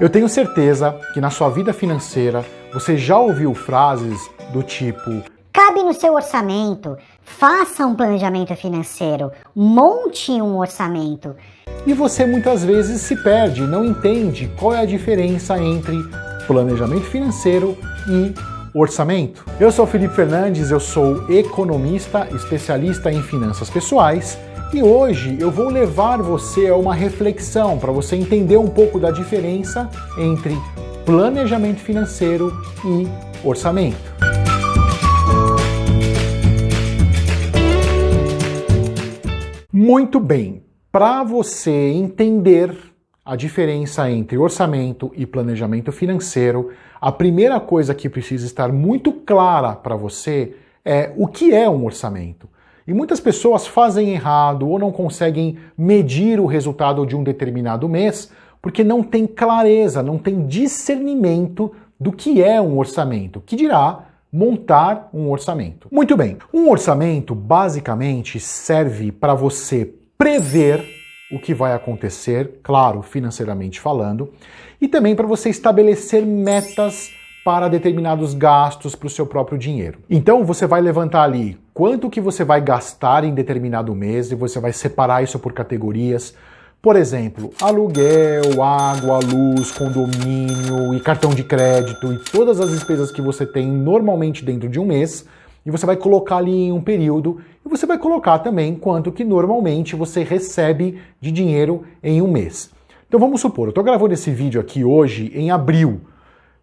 Eu tenho certeza que na sua vida financeira você já ouviu frases do tipo: cabe no seu orçamento, faça um planejamento financeiro, monte um orçamento. E você muitas vezes se perde, não entende qual é a diferença entre planejamento financeiro e orçamento. Eu sou Felipe Fernandes, eu sou economista, especialista em finanças pessoais, e hoje eu vou levar você a uma reflexão para você entender um pouco da diferença entre planejamento financeiro e orçamento. Muito bem, para você entender a diferença entre orçamento e planejamento financeiro, a primeira coisa que precisa estar muito clara para você é o que é um orçamento. E muitas pessoas fazem errado ou não conseguem medir o resultado de um determinado mês porque não tem clareza, não tem discernimento do que é um orçamento, que dirá montar um orçamento. Muito bem, um orçamento basicamente serve para você prever o que vai acontecer, claro, financeiramente falando, e também para você estabelecer metas para determinados gastos para o seu próprio dinheiro. Então você vai levantar ali quanto que você vai gastar em determinado mês e você vai separar isso por categorias. Por exemplo, aluguel, água, luz, condomínio e cartão de crédito e todas as despesas que você tem normalmente dentro de um mês, e você vai colocar ali em um período, e você vai colocar também quanto que normalmente você recebe de dinheiro em um mês. Então vamos supor, eu estou gravando esse vídeo aqui hoje em abril.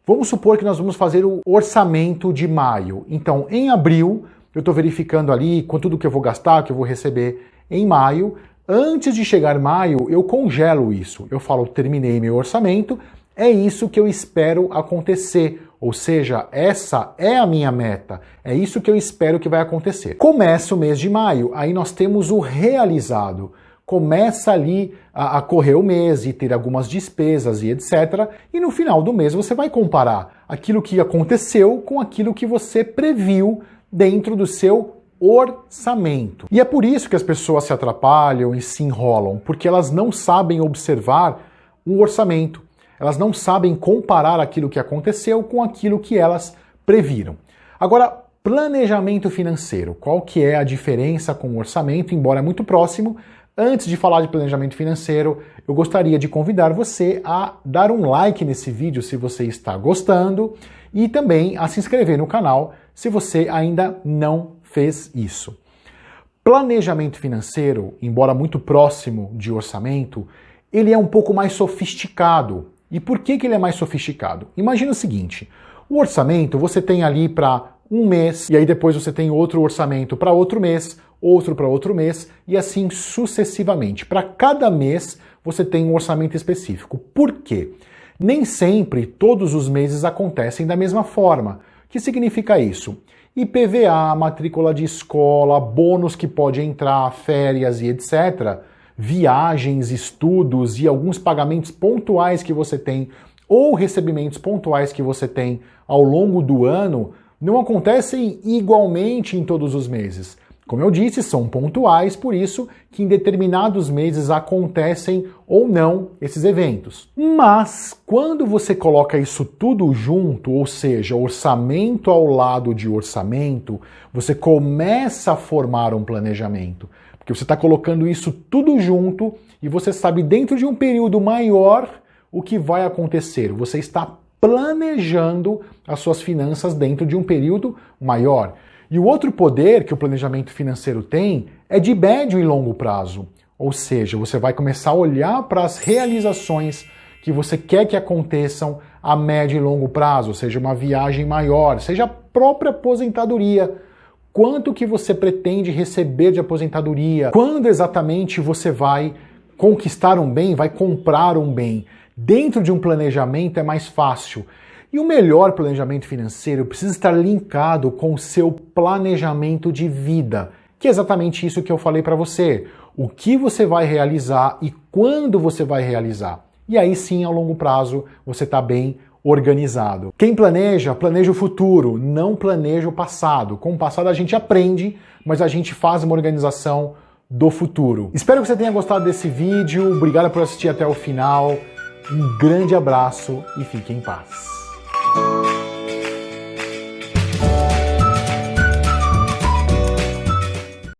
Vamos supor que nós vamos fazer o orçamento de maio. Então, em abril, eu estou verificando ali quanto do que eu vou gastar, que eu vou receber em maio. Antes de chegar maio, eu congelo isso. Eu falo, terminei meu orçamento, é isso que eu espero acontecer. Ou seja, essa é a minha meta, é isso que eu espero que vai acontecer. Começa o mês de maio, aí nós temos o realizado. Começa ali a correr o mês e ter algumas despesas e etc. E no final do mês você vai comparar aquilo que aconteceu com aquilo que você previu dentro do seu orçamento. E é por isso que as pessoas se atrapalham e se enrolam, porque elas não sabem observar um orçamento. Elas não sabem comparar aquilo que aconteceu com aquilo que elas previram. Agora, planejamento financeiro. Qual que é a diferença com o orçamento, embora é muito próximo? Antes de falar de planejamento financeiro, eu gostaria de convidar você a dar um like nesse vídeo se você está gostando e também a se inscrever no canal se você ainda não fez isso. Planejamento financeiro, embora muito próximo de orçamento, ele é um pouco mais sofisticado. E por que ele é mais sofisticado? Imagina o seguinte, o orçamento você tem ali para um mês, e aí depois você tem outro orçamento para outro mês, outro para outro mês, e assim sucessivamente. Para cada mês você tem um orçamento específico. Por quê? Nem sempre todos os meses acontecem da mesma forma. O que significa isso? IPVA, matrícula de escola, bônus que pode entrar, férias e etc., viagens, estudos e alguns pagamentos pontuais que você tem ou recebimentos pontuais que você tem ao longo do ano não acontecem igualmente em todos os meses. Como eu disse, são pontuais, por isso que em determinados meses acontecem ou não esses eventos. Mas quando você coloca isso tudo junto, ou seja, orçamento ao lado de orçamento, você começa a formar um planejamento. Porque você está colocando isso tudo junto e você sabe dentro de um período maior o que vai acontecer. Você está planejando as suas finanças dentro de um período maior. E o outro poder que o planejamento financeiro tem é de médio e longo prazo. Ou seja, você vai começar a olhar para as realizações que você quer que aconteçam a médio e longo prazo, seja uma viagem maior, seja a própria aposentadoria. Quanto que você pretende receber de aposentadoria? Quando exatamente você vai conquistar um bem, vai comprar um bem? Dentro de um planejamento é mais fácil. E o melhor planejamento financeiro precisa estar linkado com o seu planejamento de vida, que é exatamente isso que eu falei para você. O que você vai realizar e quando você vai realizar. E aí sim, a longo prazo, você está bem organizado. Quem planeja, planeja o futuro, não planeja o passado. Com o passado a gente aprende, mas a gente faz uma organização do futuro. Espero que você tenha gostado desse vídeo, obrigado por assistir até o final. Um grande abraço e fique em paz.